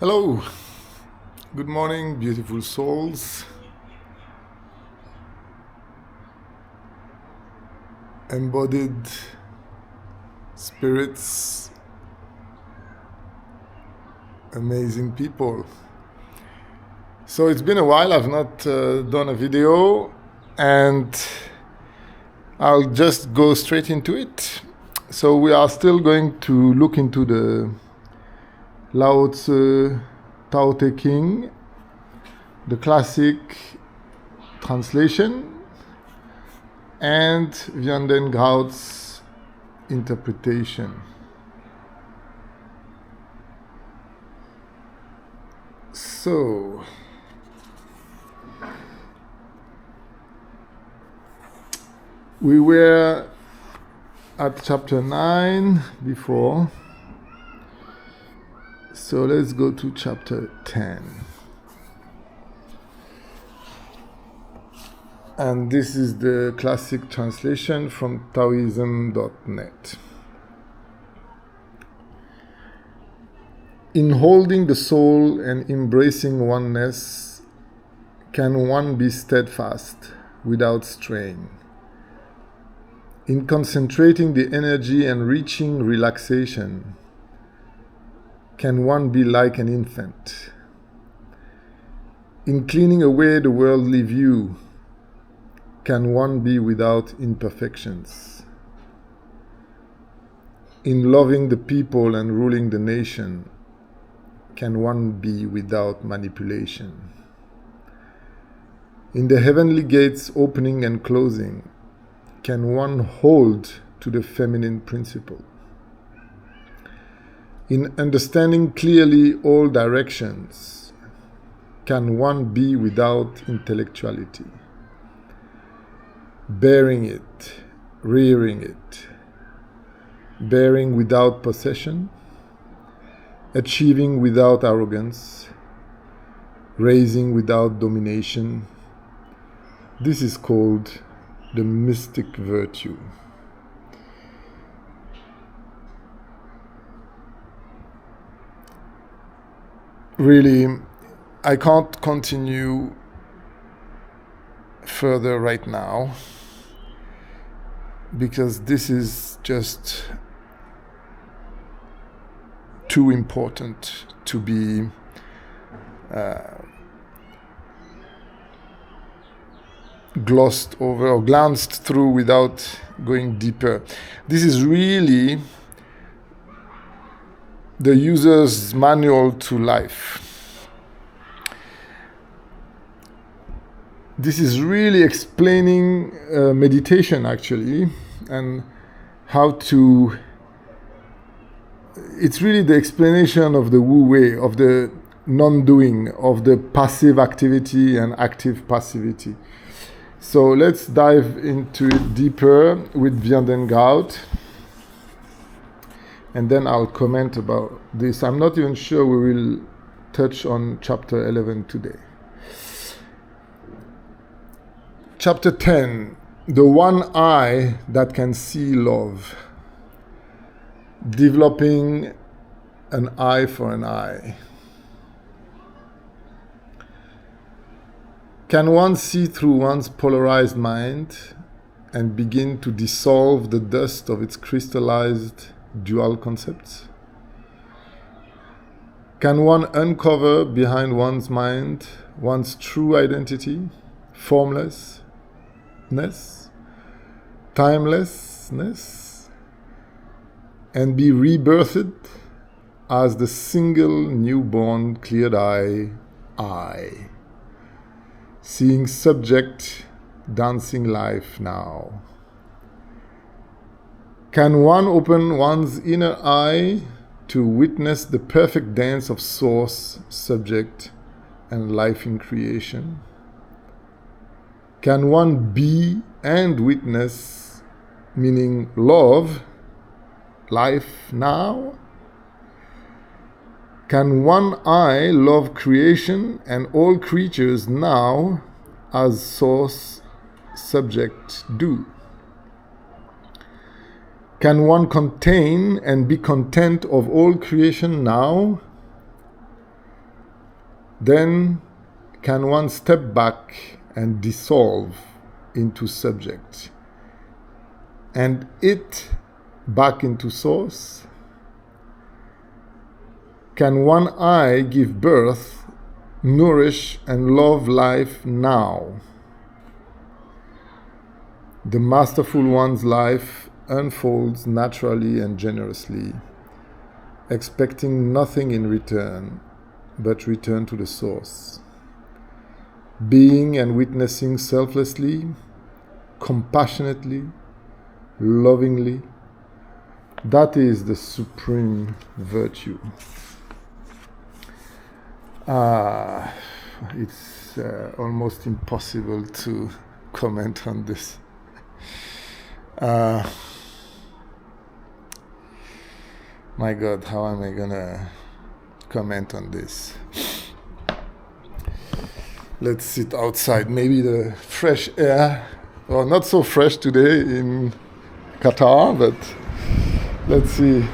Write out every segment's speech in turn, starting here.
Hello, good morning, beautiful souls, embodied spirits, amazing people. So it's been a while, I've not done a video, and I'll just go straight into it. So we are still going to look into the Lao-Tzu, Tao Te King, the classic translation, and Vian Den Groot's interpretation. So, we were at chapter 9 before, so let's go to chapter 10. And this is the classic translation from Taoism.net. In holding the soul and embracing oneness, can one be steadfast without strain? In concentrating the energy and reaching relaxation, can one be like an infant? In cleaning away the worldly view, can one be without imperfections? In loving the people and ruling the nation, can one be without manipulation? In the heavenly gates opening and closing, can one hold to the feminine principle? In understanding clearly all directions, can one be without intellectuality? Bearing it, rearing it, bearing without possession, achieving without arrogance, raising without domination. This is called the mystic virtue. Really, I can't continue further right now because this is just too important to be glossed over or glanced through without going deeper. This is really the user's manual to life. This is really explaining meditation actually, and how to, it's really the explanation of the Wu Wei, of the non-doing, of the passive activity and active passivity. So let's dive into it deeper with Vian Den Groot, and then I'll comment about this. I'm not even sure we will touch on chapter 11 today. Chapter 10, the one eye that can see love. Developing an eye for an eye. Can one see through one's polarized mind and begin to dissolve the dust of its crystallized dual concepts? Can one uncover behind one's mind one's true identity, formlessness, timelessness, and be rebirthed as the single newborn cleared eye, seeing subject dancing life now? Can one open one's inner eye to witness the perfect dance of source, subject, and life in creation? Can one be and witness, meaning love, life now? Can one eye love creation and all creatures now as source, subject do? Can one contain and be content of all creation now? Then can one step back and dissolve into subject and it back into source? Can one eye give birth, nourish and love life now? The masterful one's life unfolds naturally and generously, expecting nothing in return but return to the source. Being and witnessing selflessly, compassionately, lovingly, that is the supreme virtue. It's almost impossible to comment on this. My God, how am I gonna comment on this? Let's sit outside. Maybe the fresh air, well, not so fresh today in Qatar, but let's see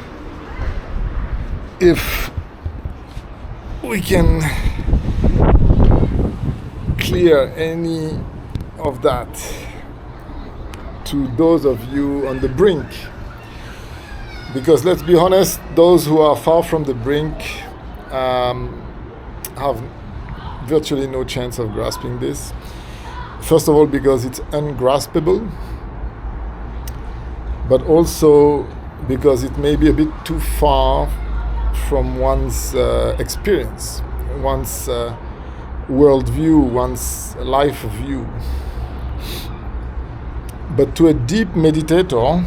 if we can clear any of that to those of you on the brink. Because let's be honest, those who are far from the brink have virtually no chance of grasping this. First of all, because it's ungraspable, but also because it may be a bit too far from one's experience, one's worldview, one's life view. But to a deep meditator,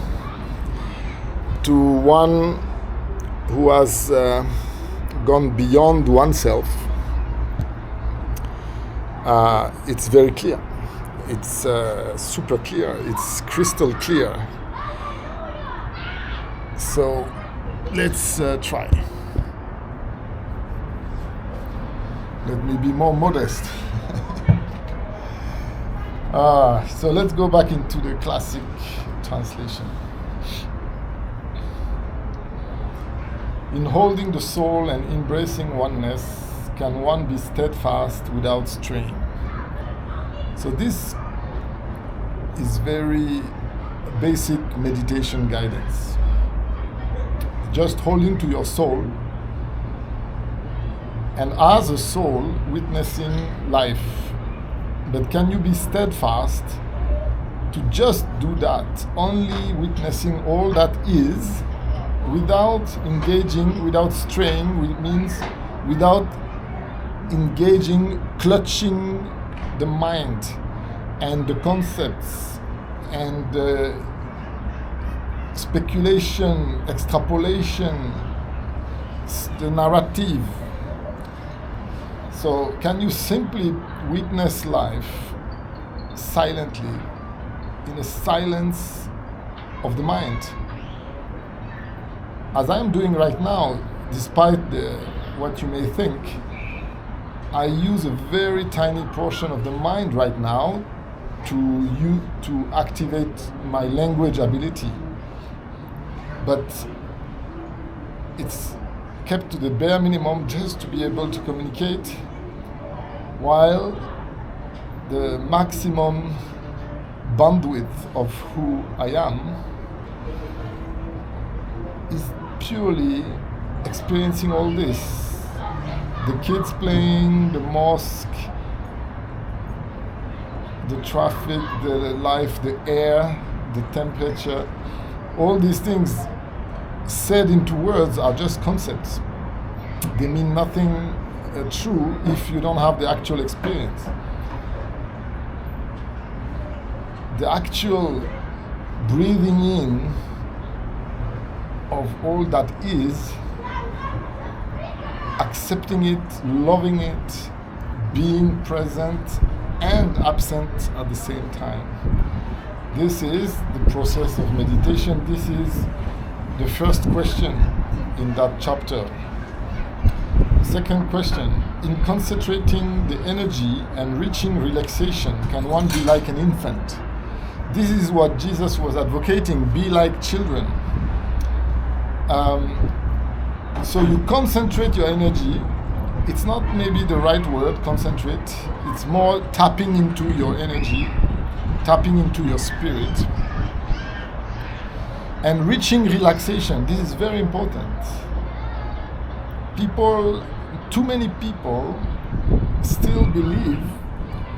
to one who has gone beyond oneself, it's very clear. It's super clear. It's crystal clear. So let's try. Let me be more modest. So let's go back into the classic translation. In holding the soul and embracing oneness, can one be steadfast without strain? So this is very basic meditation guidance. Just holding to your soul, and as a soul witnessing life. But can you be steadfast to just do that, only witnessing all that is, without engaging, without straying, which means without engaging, clutching the mind and the concepts and the speculation, extrapolation, the narrative. So can you simply witness life silently, in a silence of the mind? As I'm doing right now, despite what you may think, I use a very tiny portion of the mind right now to activate my language ability. But it's kept to the bare minimum just to be able to communicate, while the maximum bandwidth of who I am is purely experiencing all this. The kids playing, the mosque, the traffic, the life, the air, the temperature, all these things said into words are just concepts. They mean nothing true if you don't have the actual experience. The actual breathing in of all that is, accepting it, loving it, being present and absent at the same time. This is the process of meditation. This is the first question in that chapter. Second question, in concentrating the energy and reaching relaxation, can one be like an infant? This is what Jesus was advocating, be like children. So you concentrate your energy it's not maybe the right word, concentrate. It's more tapping into your energy, tapping into your spirit, and reaching relaxation. This is very important. Too many people still believe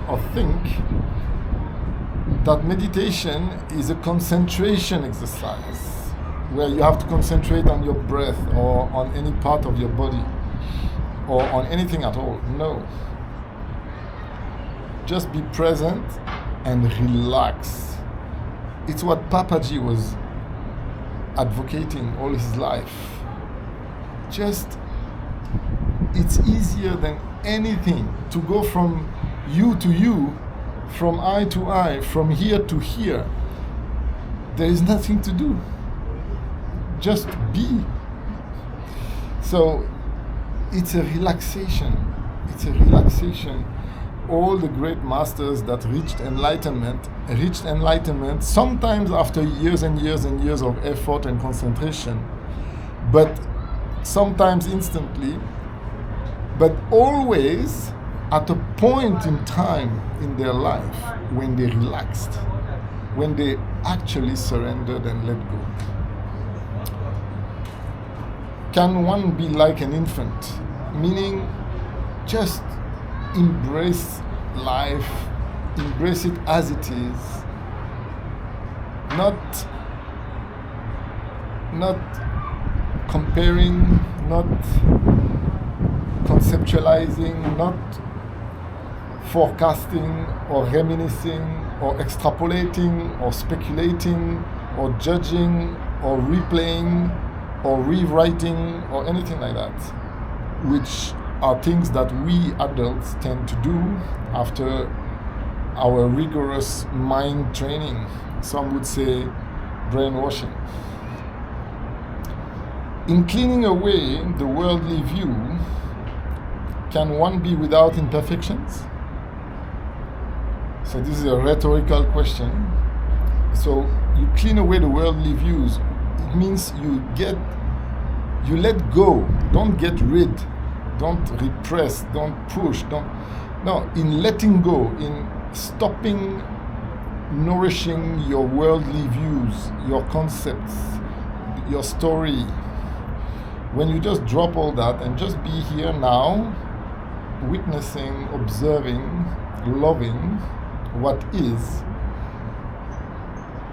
or think that meditation is a concentration exercise where you have to concentrate on your breath or on any part of your body or on anything at all. No. Just be present and relax. It's what Papaji was advocating all his life. It's easier than anything to go from you to you, from eye to eye, from here to here. There is nothing to do. Just be. So it's a relaxation. It's a relaxation. All the great masters that reached enlightenment sometimes after years and years and years of effort and concentration, but sometimes instantly, but always at a point in time in their life when they relaxed, when they actually surrendered and let go. Can one be like an infant? Meaning just embrace life, embrace it as it is, not comparing, not conceptualizing, not forecasting or reminiscing or extrapolating or speculating or judging or replaying or rewriting or anything like that, which are things that we adults tend to do after our rigorous mind training. Some would say brainwashing. In cleaning away the worldly view, can one be without imperfections? So this is a rhetorical question. So you clean away the worldly views. It means you let go. Don't get rid. Don't repress. Don't push. No, in letting go, in stopping nourishing your worldly views, your concepts, your story. When you just drop all that and just be here now, witnessing, observing, loving what is,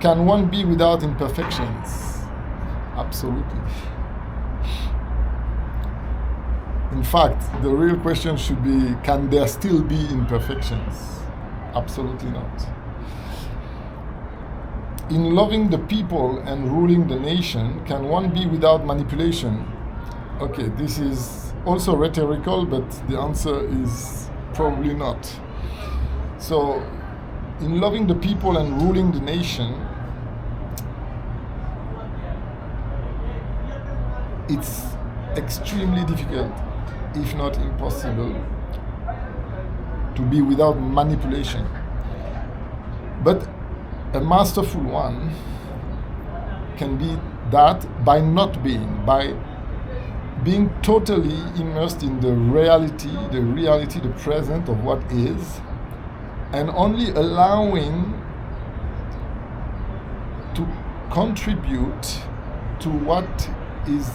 can one be without imperfections? Absolutely. In fact, the real question should be, can there still be imperfections? Absolutely not. In loving the people and ruling the nation, can one be without manipulation? Okay, this is also rhetorical, but the answer is probably not. So, in loving the people and ruling the nation, it's extremely difficult, if not impossible, to be without manipulation. But a masterful one can be that by not being, by being totally immersed in the reality, the present of what is, and only allowing to contribute to what is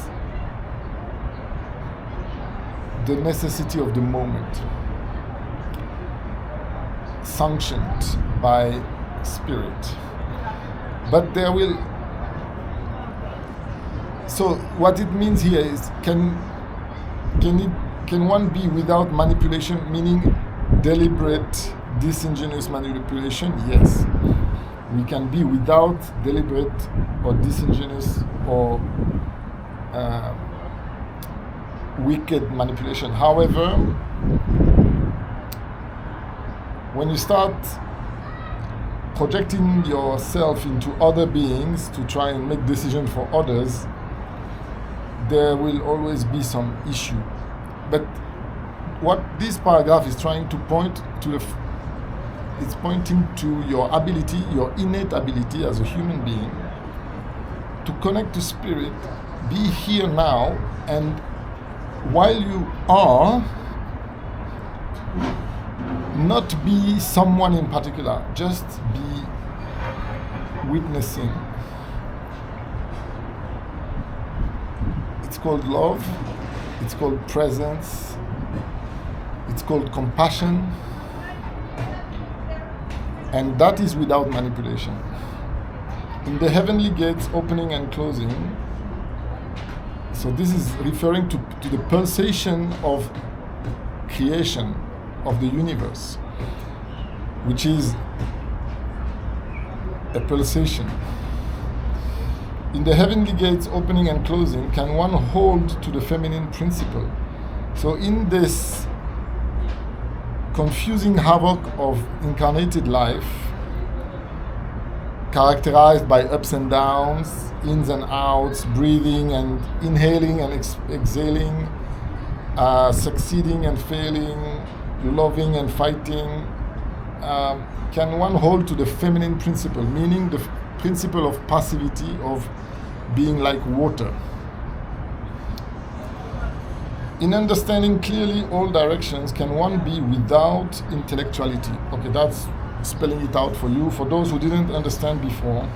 the necessity of the moment, sanctioned by spirit. But there will, so what it means here is, can one be without manipulation, meaning deliberate, disingenuous manipulation? Yes. We can be without deliberate or disingenuous or wicked manipulation. However, when you start projecting yourself into other beings to try and make decisions for others, there will always be some issue. But what this paragraph is trying to point to, it's pointing to your ability, your innate ability as a human being, to connect to spirit, be here now, and while you are, not be someone in particular, just be witnessing. It's called love, it's called presence, it's called compassion, and that is without manipulation. In the heavenly gates opening and closing, so this is referring to the pulsation of creation of the universe, which is a pulsation. In the heavenly gates opening and closing, can one hold to the feminine principle? So in this confusing havoc of incarnated life, characterized by ups and downs, ins and outs, breathing and inhaling and exhaling, succeeding and failing, loving and fighting, can one hold to the feminine principle, meaning the principle of passivity, of being like water? In understanding clearly all directions, can one be without intellectuality? Okay, that's spelling it out for you. For those who didn't understand before,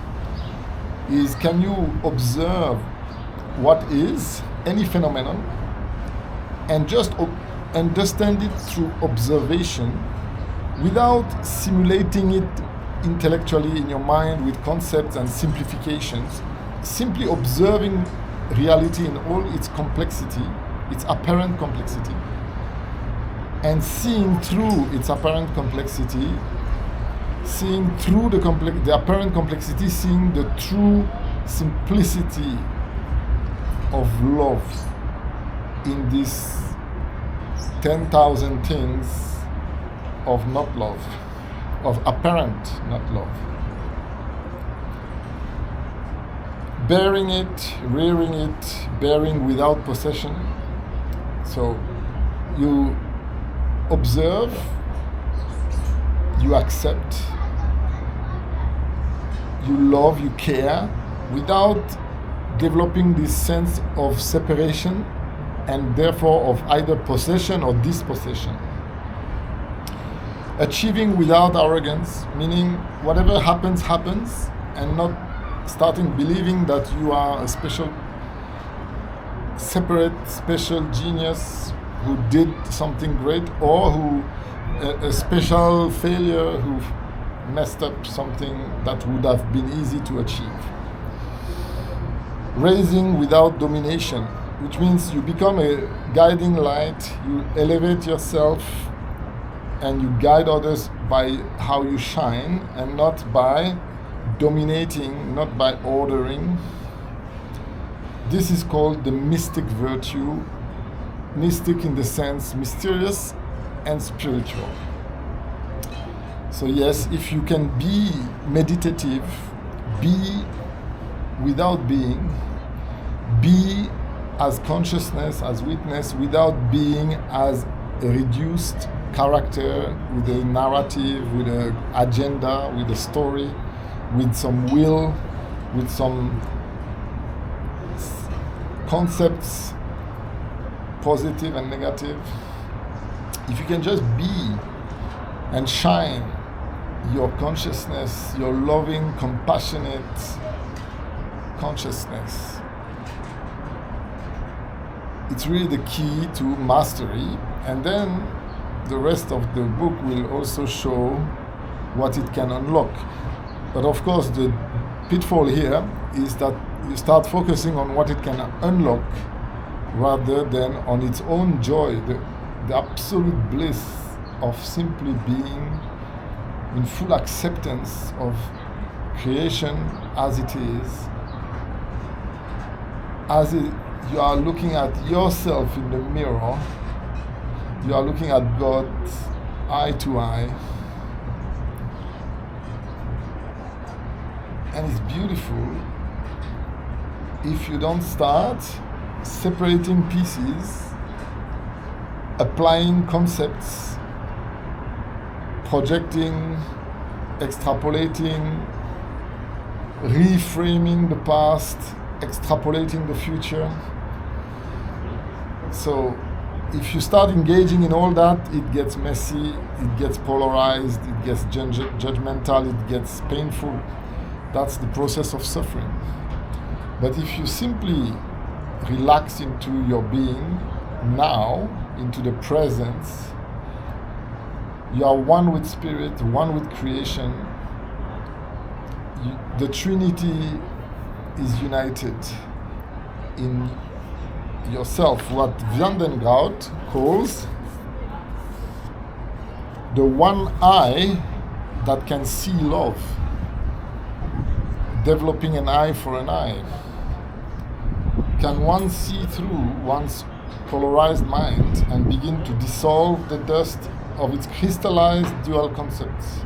is can you observe what is any phenomenon and just understand it through observation without simulating it intellectually in your mind with concepts and simplifications, simply observing reality in all its complexity, its apparent complexity, and seeing through its apparent complexity, seeing through the apparent complexity, seeing the true simplicity of love in these 10,000 things of not love, of apparent not love. Bearing it, rearing it, bearing without possession. So you observe, you accept, you love, you care, without developing this sense of separation and therefore of either possession or dispossession. Achieving without arrogance, meaning whatever happens, happens, and not starting believing that you are a special, separate, special genius who did something great, or who a special failure who messed up something that would have been easy to achieve. Raising without domination, which means you become a guiding light, you elevate yourself and you guide others by how you shine and not by dominating, not by ordering. This is called the mystic virtue. Mystic in the sense mysterious and spiritual. So yes, if you can be meditative, be without being, be as consciousness, as witness, without being as a reduced character with a narrative, with an agenda, with a story, with some will, with some concepts, positive and negative. If you can just be and shine your consciousness, your loving, compassionate consciousness, it's really the key to mastery. And then the rest of the book will also show what it can unlock. But of course, the pitfall here is that you start focusing on what it can unlock rather than on its own joy, the absolute bliss of simply being in full acceptance of creation as it is. You are looking at yourself in the mirror, you are looking at God eye to eye, and it's beautiful if you don't start separating pieces, applying concepts, projecting, extrapolating, reframing the past, extrapolating the future. So if you start engaging in all that, it gets messy, it gets polarized, it gets judgmental, it gets painful. That's the process of suffering. But if you simply relax into your being now, into the presence, you are one with spirit, one with creation. The Trinity is united in yourself, what Vian Den Groot calls the one eye that can see love, developing an eye for an eye. Can one see through one's polarized mind and begin to dissolve the dust of its crystallized dual concepts?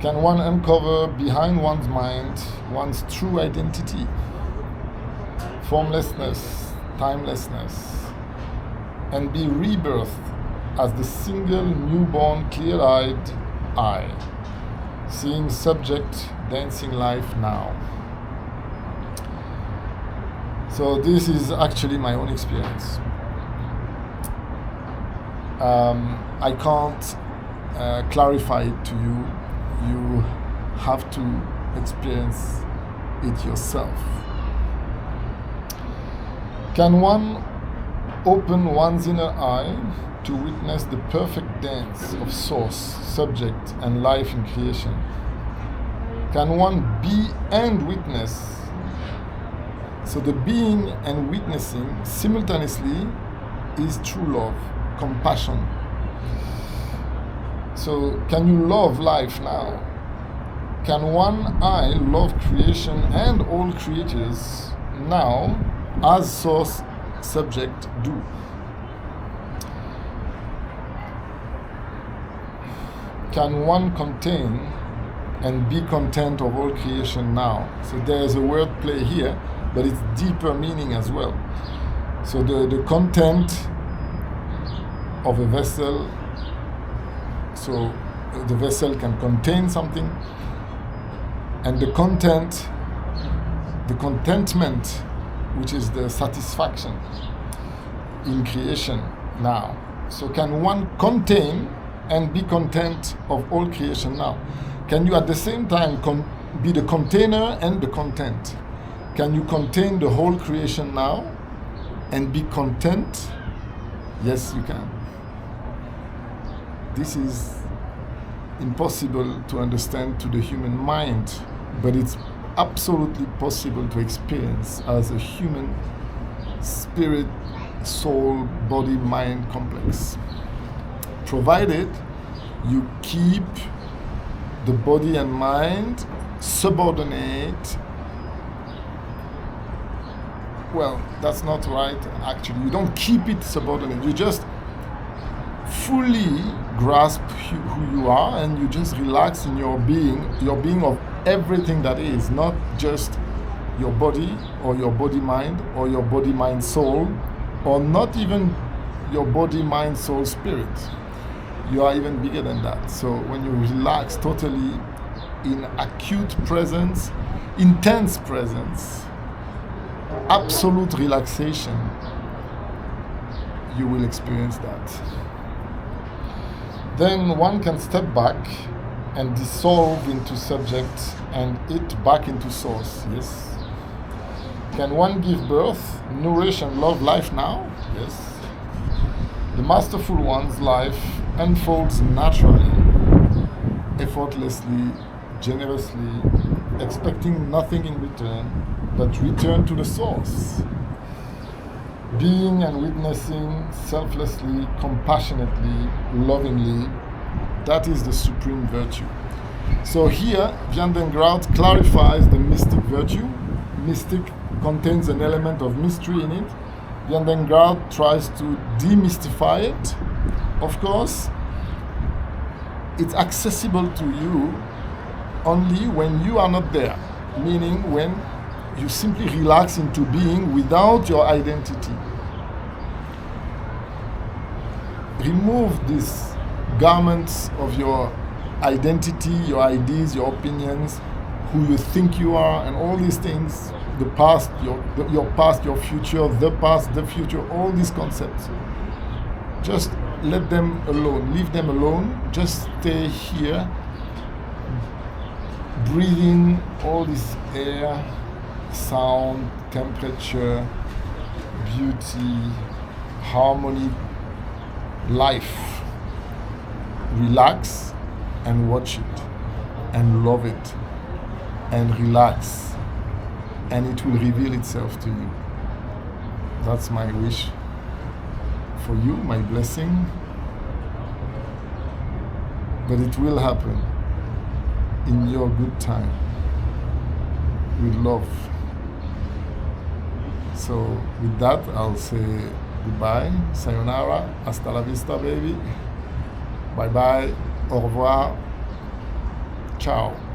Can one uncover behind one's mind one's true identity, formlessness, timelessness, and be rebirthed as the single newborn clear-eyed eye, seeing subject dancing life now? So this is actually my own experience. I can't clarify it to you. You have to experience it yourself. Can one open one's inner eye to witness the perfect dance of source, subject, and life in creation? Can one be and witness? So the being and witnessing simultaneously is true love, compassion. So can you love life now? Can one eye love creation and all creatures now as source subject do? Can one contain and be content of all creation now? So there is a word play here, but it's deeper meaning as well. So the content of a vessel, so the vessel can contain something, and the content, the contentment, which is the satisfaction in creation now. So can one contain and be content of all creation now? Can you at the same time be the container and the content? Can you contain the whole creation now and be content? Yes, you can. This is impossible to understand to the human mind, but it's absolutely possible to experience as a human spirit, soul, body, mind complex, provided you keep the body and mind subordinate. Well, that's not right, actually. You don't keep it subordinate. You just fully grasp who you are, and you just relax in your being of everything that is, not just your body or your body mind or your body mind soul, or not even your body mind soul spirit. You are even bigger than that. So when you relax totally in acute presence, intense presence, absolute relaxation, you will experience that. Then one can step back and dissolve into subject and it back into source. Yes. Can one give birth, nourish and love life now? Yes. The masterful one's life unfolds naturally, effortlessly, generously, expecting nothing in return, but return to the source. Being and witnessing selflessly, compassionately, lovingly, that is the supreme virtue. So here, Vian Den Groot clarifies the mystic virtue. Mystic contains an element of mystery in it. Vian Den Groot tries to demystify it. Of course, it's accessible to you only when you are not there, meaning when you simply relax into being without your identity. Remove these garments of your identity, your ideas, your opinions, who you think you are, and all these things, the past, your past, your future, the past, the future, all these concepts. Just let them alone, leave them alone, just stay here, breathing all this air, sound, temperature, beauty, harmony, life. Relax and watch it and love it and relax, and it will reveal itself to you. That's my wish for you, my blessing. But it will happen in your good time, with love. So with that, I'll say goodbye, sayonara, hasta la vista, baby. Bye bye, au revoir, ciao.